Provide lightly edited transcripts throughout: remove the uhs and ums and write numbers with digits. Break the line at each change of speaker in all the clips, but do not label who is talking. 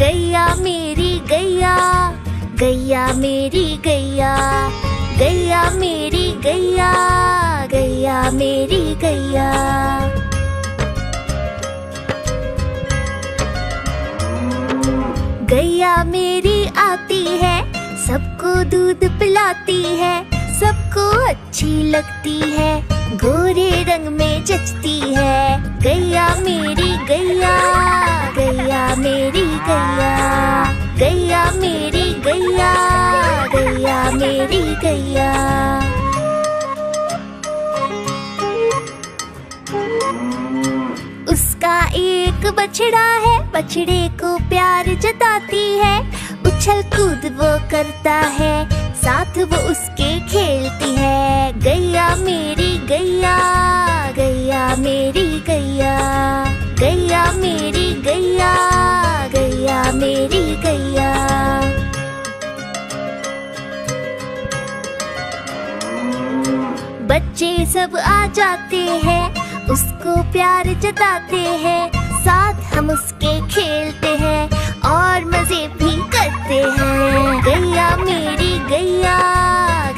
गैया मेरी गैया, गैया मेरी गैया, गैया मेरी गैया, गैया मेरी गैया। गैया मेरी आती है, सबको दूध पिलाती है, सबको अच्छी लगती है, गोरे रंग में जचती है। गैया मेरी गैया, गैया मेरी गैया, गैया मेरी गैया, गैया मेरी गैया। उसका एक बछड़ा है, बछड़े को प्यार जताती है, उछल कूद वो करता है, साथ वो उसके खेलती है। गैया मेरी गैया, गैया मेरी गैया, गैया मेरी गैया, गैया मेरी गैया। बच्चे सब आ जाते हैं, उसको प्यार जताते हैं, साथ हम उसके खेलते हैं और मजे भी करते हैं। गैया मेरी गैया,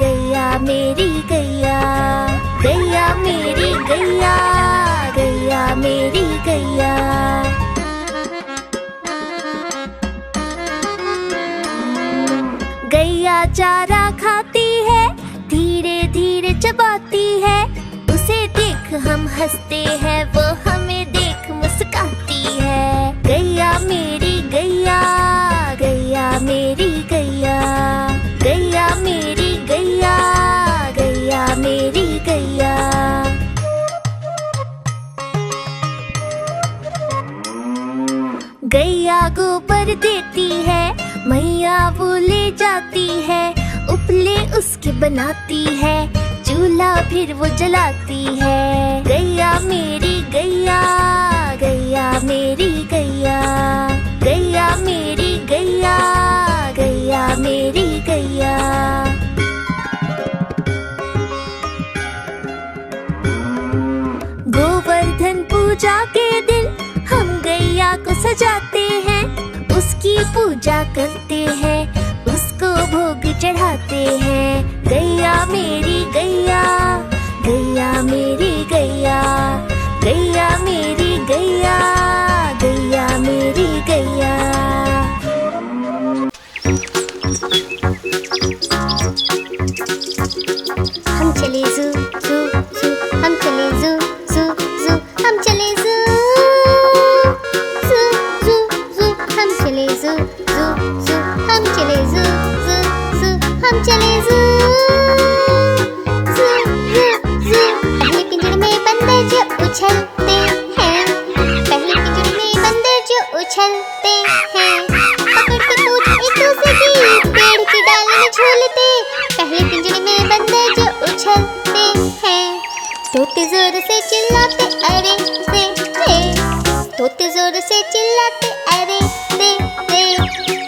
गैया मेरी गैया, गैया मेरी गैया, गैया मेरी गैया। गैया चारा खाती है, धीरे धीरे चबाती है, उसे देख हम हंसते हैं, वो हमें देख मुस्कुराती है। गैया मेरी गैया, गैया मेरी गैया, गैया मेरी गैया, गैया मेरी गैया। गैया गोबर देती है, मैया वो ले जाती है, उपले उसके बनाती है, चूल्हा फिर वो जलाती है। गैया मेरी गैया, गैया मेरी गैया, गैया मेरी गैया, गैया मेरी गैया। गोवर्धन पूजा के दिन हम गैया को सजाते हैं, उसकी पूजा करते हैं, उसको भोग चढ़ाते हैं। गैया मेरी गैया, गैया मेरी गैया, गैया मेरी गैया, गैया मेरी गैया।
हम चले जू जू जू, हम चले जू जू जू, हम चले जू जू जू जू, हम चले जू जू जू, हम चले जू जू जू, हम चले जू जू जू जू। पहले पिंजरे में बंदर जो उछलते हैं, पहले पिंजरे में बंदर जो उछलते हैं, पकड़ के पूछ एक दूसरे की, पेड़ की डाली में झूलते। पहले पिंजरे में बंदर जो उछलते हैं, तोते जोर से चिल्लाते अरे रे रे, तोते जोर से चिल्लाते अरे रे रे,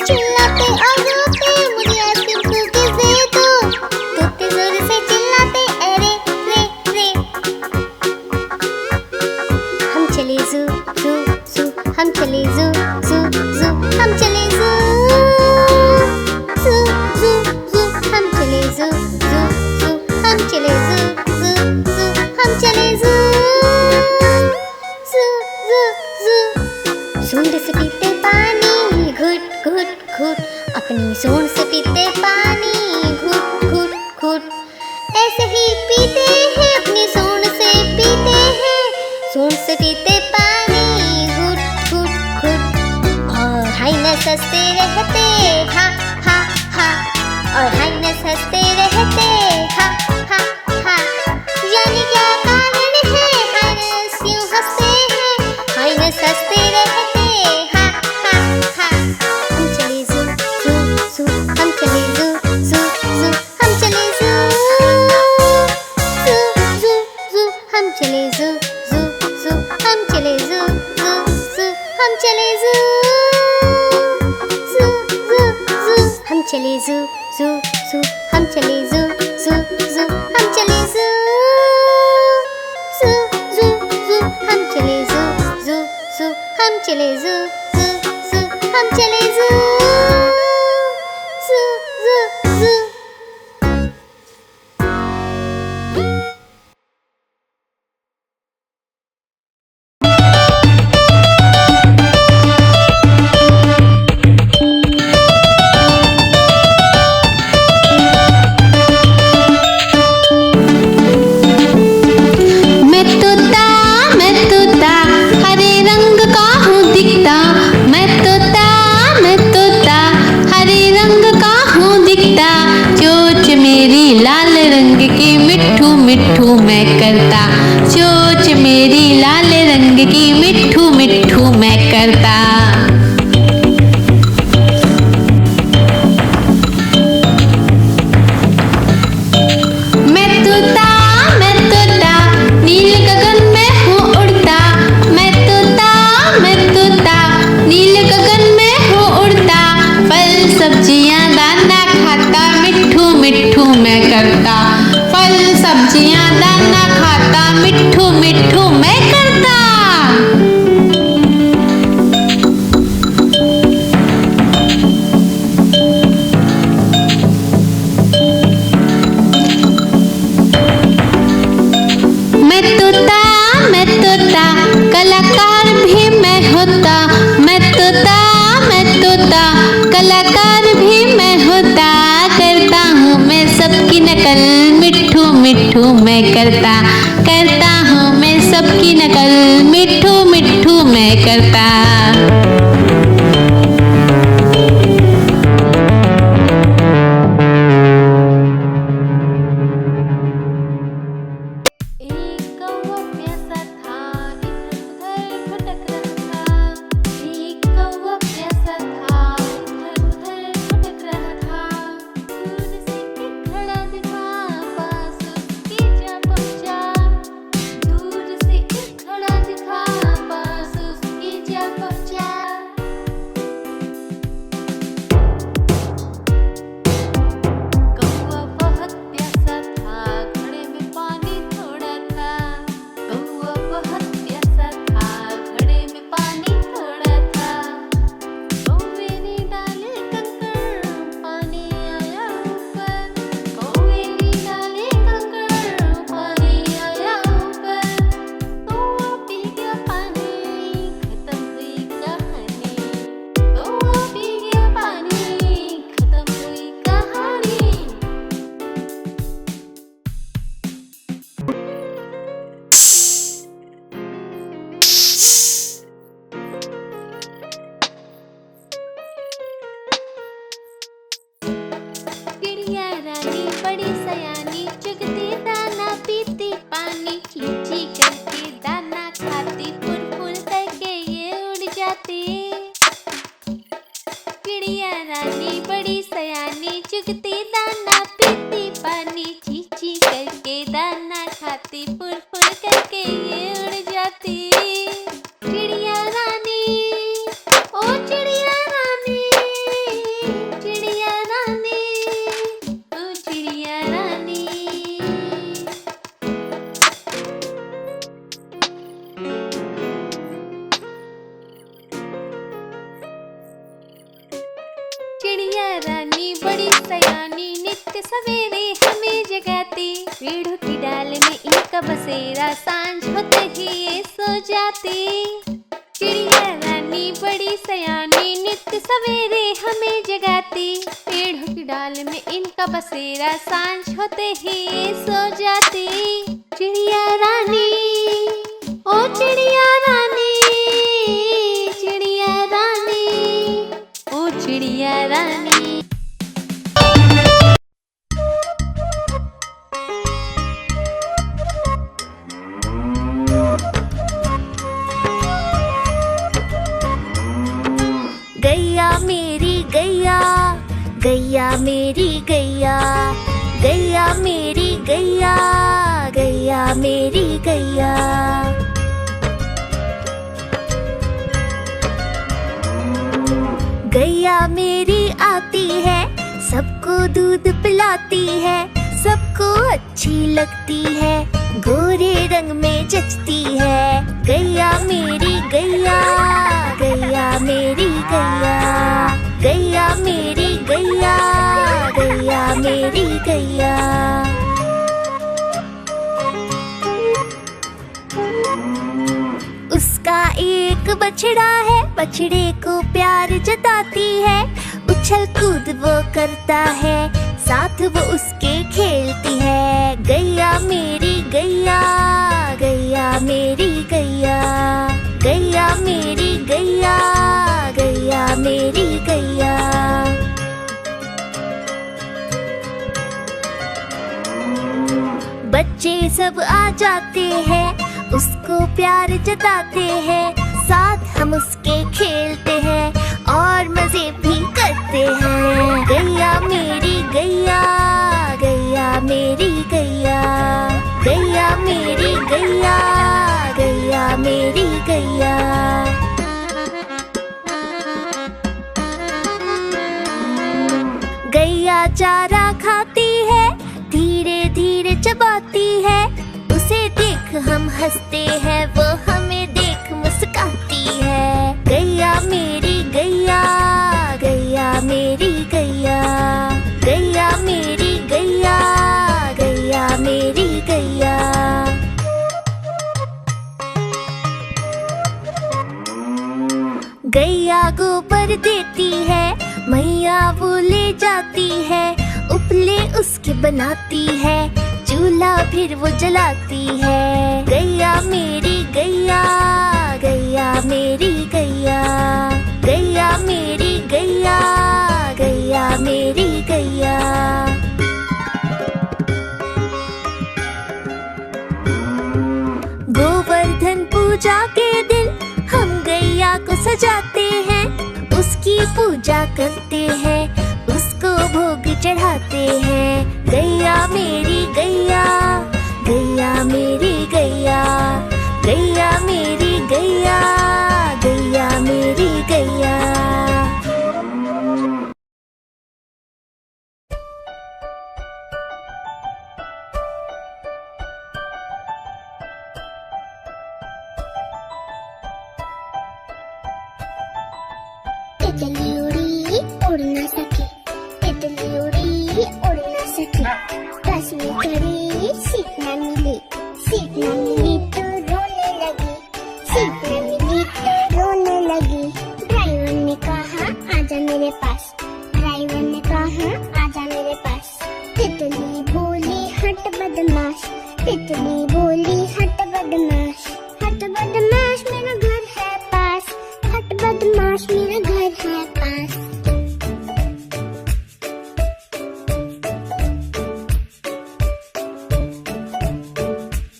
चिल्लाते और रोते मुझे आइसक्रीम कुकीज़ दे दो। तोते जोर से चिल्लाते अरे रे रे। हम चले जू जू जू, हम चले जू जू जू, हम चले जू जू जू जू, हम चले जू जू जू, हम चले जू जू जू, हम चले जू जू जू जू। सूंड से पीते पानी घुट घुट घुट, अपनी सूंड से पीते पानी घुट घुट घुट, ऐसे ही पीते हैं, अपनी सूंड से पीते हैं, सूंड से पीते पानी घुट घुट घुट। और हाइनस हंसते रहते हा हा हा, और हाइनस हंसते रहते हा हा हा। जाने क्या कारण है हाइनस क्यों हंसते हैं, हाइनस हंसते रहते हा हा हा। हम चले जू जू जू, हम चले जू जू जू, हम चले जू जू जू जू, हम चले जू जू जू, हम चले जू जू जू, हम चले जू जू जू जू, हम चले जू जू जू, हम चले जू जू जू, हम चले जू जू जू जू, हम चले जू जू जू, हम चले जू जू जू, हम चले ज़ू ज़ू ज़ू ज़ू।
मिट्ठू मैं करता, चोंच मेरी लाल रंग की मिट्ठू मिट्ठू मैं करता। मैं तोता नील गगन में हूँ उड़ता। मैं तोता नील गगन में हूँ उड़ता। फल सब्जियाँ दाना खाता, मिट्ठू मिट्ठू मैं करता। फल सब्जियाँ दाना खाता, मिट्ठू मिट्ठू मैं करता। मैं तोता कलाकार भी मैं होता। मैं तोता कलाकार भी मैं होता। करता हूँ मैं सबकी नकल, मिट्ठू मिट्ठू मैं करता। करता हूँ मैं सबकी नकल, मिट्ठू मिट्ठू मैं करता। बड़ी सयानी चुगती दाना पीती पानी, चींची करके दाना खाती, फुल फुल करके ये उड़ जाती। चिड़िया रानी बड़ी सयानी चुगती दाना पीती पानी, चींची करके दाना खाती, फुल फुल करके ये उड़ जाती। चिड़िया रानी ओ चिड़िया रानी, चिड़िया रानी ओ चिड़िया रानी। चिड़िया रानी बड़ी सयानी नित्य सवेरे हमें जगाती, पेड़ों की डाल में इनका बसेरा, सांझ होते ही ये सो जाती। चिड़िया रानी बड़ी सयानी नित्य सवेरे हमें जगाती, पेड़ों की डाल में इनका बसेरा, सांझ होते ही ये सो जाती। चिड़िया रानी ओ चिड़िया रानी, चिड़िया रानी ओ चिड़िया रानी।
गैया मेरी गैया, गैया मेरी गैया, गैया मेरी गैया, गैया मेरी गैया। गैया मेरी आती है, सबको दूध पिलाती है, सबको अच्छी लगती है, गोरे रंग में जचती है। गैया मेरी गैया, गैया मेरी गैया। बछड़ा है, बछड़े को प्यार जताती है। उछल कूद वो करता है, साथ वो उसके खेलती है। गैया मेरी गैया, गैया मेरी गैया, गैया मेरी गैया, गैया मेरी गैया। बच्चे सब आ जाते हैं, उसको प्यार जताते हैं। साथ हम उसके खेलते हैं और मजे भी करते हैं। गैया मेरी गैया, गैया मेरी गैया, गैया मेरी गैया, गैया मेरी गैया। गैया चारा खाती है, धीरे धीरे चबाती है। उसे देख हम हंसते हैं, वो हमें देख मुस्काती है। गैया मेरी गैया, गैया मेरी गैया, गैया मेरी गैया, गैया मेरी गैया। गैया गोबर देती है, मैया वो ले जाती है। उपले उसके बनाती है, चूल्हा फिर वो जलाती है। गैया मेरी गैया, गैया मेरी गैया, गैया मेरी गैया, गैया मेरी गैया। गोवर्धन पूजा के दिन हम गैया को सजाते हैं। उसकी पूजा करते हैं, उसको भोग चढ़ाते हैं। गैया मेरी गैया, गैया मेरी गैया, गैया मेरी गैया, गैया मेरी गैया।
तितली उड़ी उड़ ना सके, तितली उड़ी उड़ ना सके। बस में खड़ी सीट न मिली, सीट न मिली तो रोने लगी, सीट न मिली तो रोने लगी। ड्राइवर ने कहा आजा मेरे पास, ड्राइवर ने कहा आजा मेरे पास। तितली बोली हट बदमाश, तितली बोली हट बदमाश। हट बदमाश मेरा घर है पास, हट बदमाश मेरा घर है पास।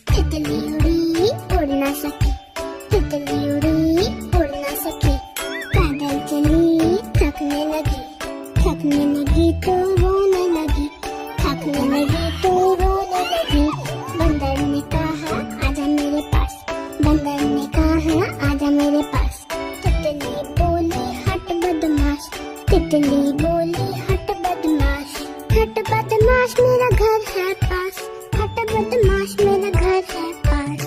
तितली उड़ी उड़ ना सकी, तितली उड़ी उड़ ना सकी। पैदल चली थकने लगी, थकने लगी तो रोने लगी, थकने लगी तो रोने लगी। बंदर ने कहा आजा मेरे पास, बंदर ने कहा आजा मेरे पास। तितली बोली हट बदमाश, तितली बोली हट बदमाश। हट बदमाश मेरा घर है पास, हट बदमाश मेरा घर है पास।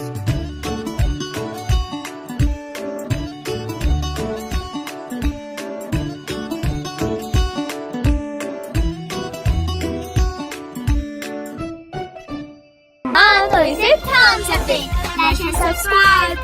हाँ तो इसे थाम सकते। Like and subscribe.